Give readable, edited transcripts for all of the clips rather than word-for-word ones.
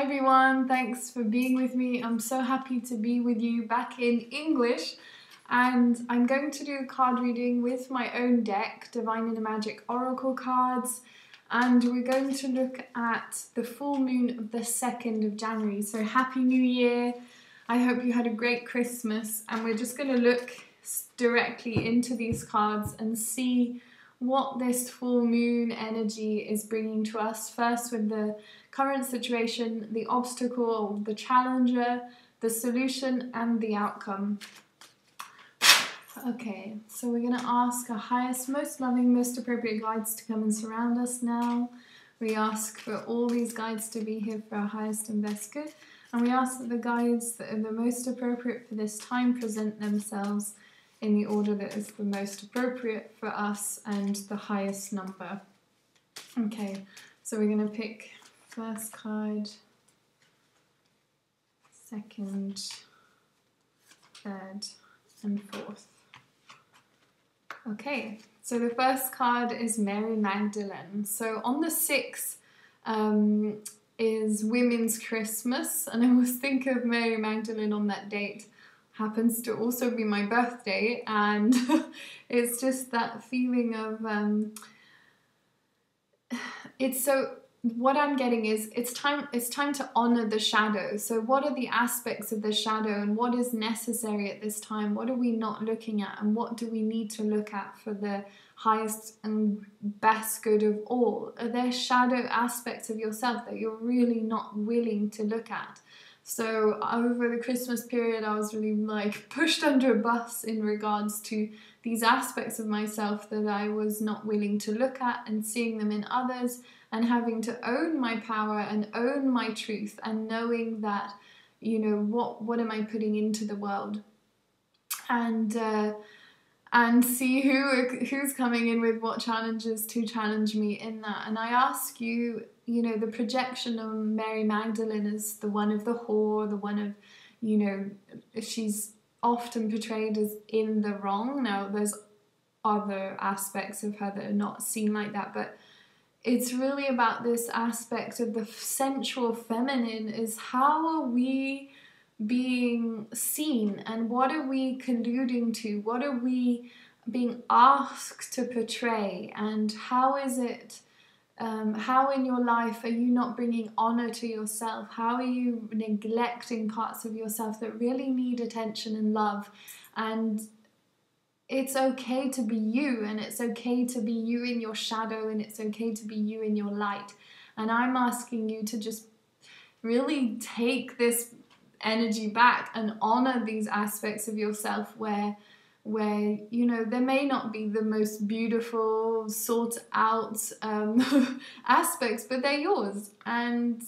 Hi everyone, thanks for being with me. I'm so happy to be with you back in English, and I'm going to do a card reading with my own deck, Divine Inner Magic Oracle cards, and we're going to look at the full moon of the 2nd of January. So Happy New Year. I hope you had a great Christmas, and we're just going to look directly into these cards and see what this full moon energy is bringing to us. First with the current situation, the obstacle, the challenger, the solution, and the outcome. Okay, so we're going to ask our highest, most loving, most appropriate guides to come and surround us now. We ask for all these guides to be here for our highest and best good. And we ask that the guides that are the most appropriate for this time present themselves in the order that is the most appropriate for us and the highest number. Okay, so we're going to pick first card, second, third, and fourth. Okay, so the first card is Mary Magdalene. So on the 6th is Women's Christmas, and I always think of Mary Magdalene on that date. Happens to also be my birthday, and it's just that feeling of what I'm getting is it's time to honor the shadow. So what are the aspects of the shadow, and what is necessary at this time? What are we not looking at, and what do we need to look at for the highest and best good of all? Are there shadow aspects of yourself that you're really not willing to look at? So over the Christmas period, I was really pushed under a bus in regards to these aspects of myself that I was not willing to look at, and seeing them in others, and having to own my power and own my truth, and knowing that, you know, what am I putting into the world, and see who's coming in with what challenges to challenge me in that. And I ask you, you know, the projection of Mary Magdalene is the one of the whore, the one of, you know, she's often portrayed as in the wrong. Now, there's other aspects of her that are not seen like that, but it's really about this aspect of the sensual feminine. Is how are we being seen, and what are we colluding to? What are we being asked to portray? And how is it, how in your life are you not bringing honor to yourself? How are you neglecting parts of yourself that really need attention and love? And it's okay to be you, and it's okay to be you in your shadow, and it's okay to be you in your light. And I'm asking you to just really take this energy back and honor these aspects of yourself where you know, there may not be the most beautiful sought out aspects, but they're yours, and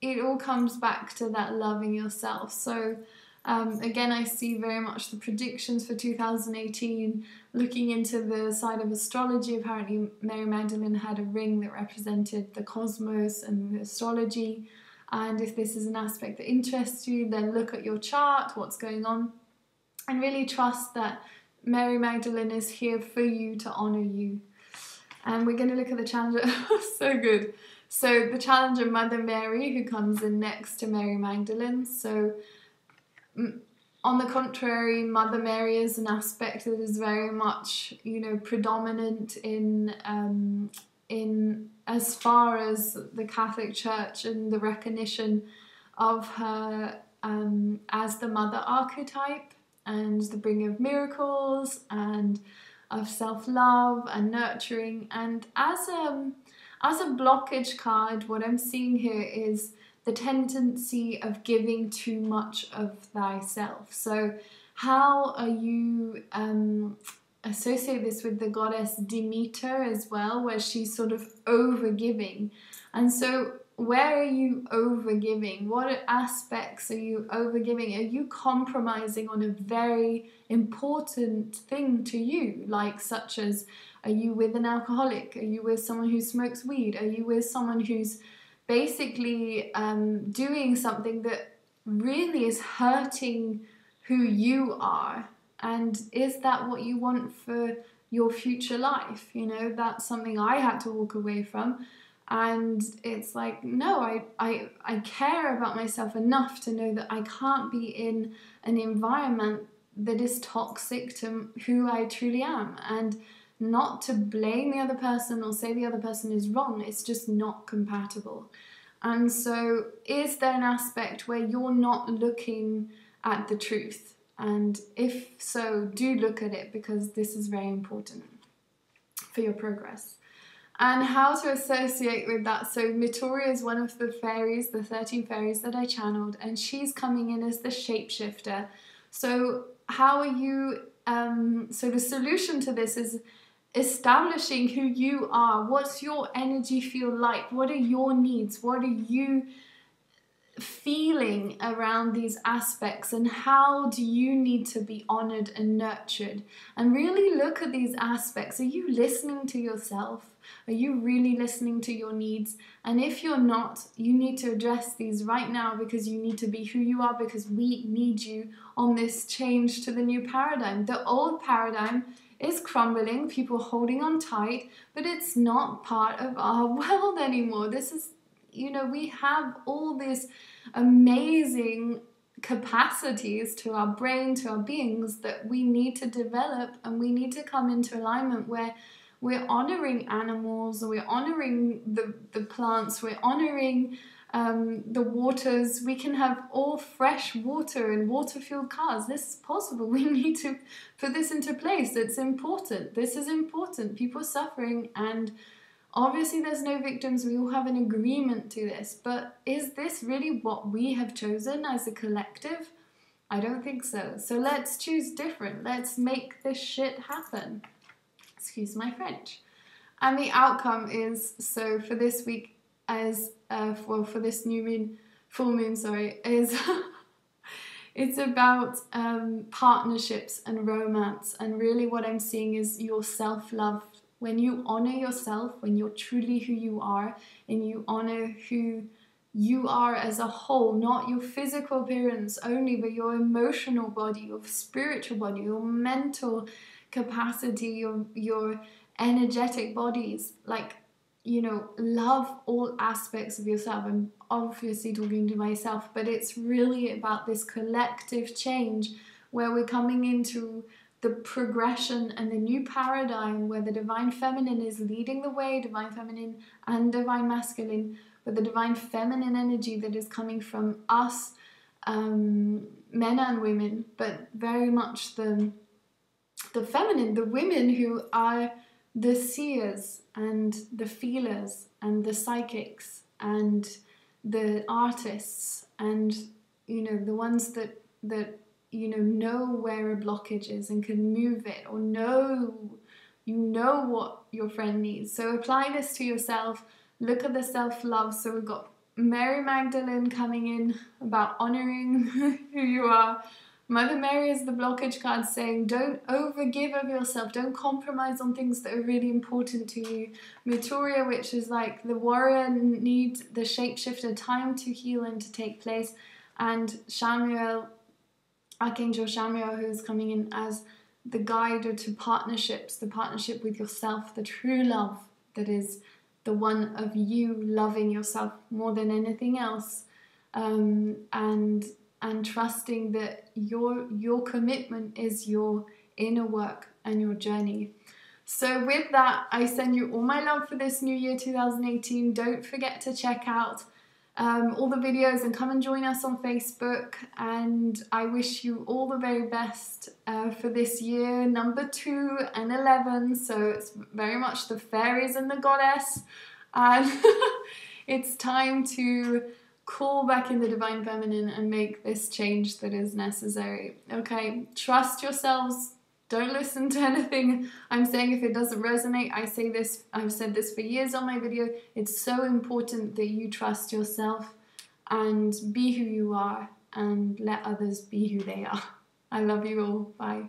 it all comes back to that loving yourself. So again, I see very much the predictions for 2018. Looking into the side of astrology, apparently Mary Magdalene had a ring that represented the cosmos and the astrology. And if this is an aspect that interests you, then look at your chart, what's going on, and really trust that Mary Magdalene is here for you, to honor you. And we're going to look at the challenger. So good. So the challenger, Mother Mary, who comes in next to Mary Magdalene. So on the contrary, Mother Mary is an aspect that is very much, you know, predominant in as far as the Catholic Church and the recognition of her as the mother archetype, and the bringer of miracles and of self-love and nurturing. And as a blockage card, what I'm seeing here is the tendency of giving too much of thyself. So how are you associate this with the goddess Demeter as well, where she's sort of over-giving. And so where are you over-giving? What aspects are you over-giving? Are you compromising on a very important thing to you, like such as, are you with an alcoholic? Are you with someone who smokes weed? Are you with someone who's basically doing something that really is hurting who you are? And is that what you want for your future life? You know, that's something I had to walk away from. And it's like, no, I care about myself enough to know that I can't be in an environment that is toxic to who I truly am. And not to blame the other person or say the other person is wrong, it's just not compatible. And so is there an aspect where you're not looking at the truth? And if so, do look at it, because this is very important for your progress. And how to associate with that. So Mitoria is one of the fairies, the 13 fairies that I channeled, and she's coming in as the shapeshifter. So how are you, so the solution to this is establishing who you are. What's your energy feel like? What are your needs? What are you feeling around these aspects, and how do you need to be honored and nurtured? And really look at these aspects. Are you listening to yourself? Are you really listening to your needs? And if you're not, you need to address these right now, because you need to be who you are, because we need you on this change to the new paradigm. The old paradigm is crumbling, people holding on tight, but it's not part of our world anymore. This is, you know, we have all these amazing capacities to our brain, to our beings, that we need to develop, and we need to come into alignment where we're honoring animals, we're honoring the plants, we're honoring the waters. We can have all fresh water and water-fueled cars. This is possible. We need to put this into place. It's important. This is important. People are suffering, and obviously there's no victims. We all have an agreement to this. But is this really what we have chosen as a collective? I don't think so. So let's choose different. Let's make this shit happen. Excuse my French. And the outcome is, so for this week, as for this new moon, full moon, sorry, is it's about partnerships and romance. And really what I'm seeing is your self-love. When you honor yourself, when you're truly who you are, and you honor who you are as a whole, not your physical appearance only, but your emotional body, your spiritual body, your mental capacity, your energetic bodies, like, you know, love all aspects of yourself. I'm obviously talking to myself, but it's really about this collective change where we're coming into the progression and the new paradigm where the divine feminine is leading the way, divine feminine and divine masculine, but the divine feminine energy that is coming from us, men and women, but very much the feminine, the women who are the seers and the feelers and the psychics and the artists, and, you know, the ones that you know where a blockage is and can move it, or you know what your friend needs. So apply this to yourself. Look at the self-love. So we've got Mary Magdalene coming in about honoring who you are. Mother Mary is the blockage card, saying don't overgive of yourself, don't compromise on things that are really important to you. Mitoria, which is like the warrior, needs the shapeshifter, time to heal and to take place. And Samuel, Archangel Samuel, who is coming in as the guide to partnerships, the partnership with yourself, the true love that is the one of you loving yourself more than anything else, and trusting that your commitment is your inner work and your journey. So with that, I send you all my love for this new year 2018. Don't forget to check out all the videos and come and join us on Facebook. And I wish you all the very best for this year, number 2 and 11. So it's very much the fairies and the goddess. And it's time to call back in the divine feminine and make this change that is necessary. Okay, trust yourselves. Don't listen to anything I'm saying if it doesn't resonate. I say this, I've said this for years on my video. It's so important that you trust yourself and be who you are and let others be who they are. I love you all. Bye.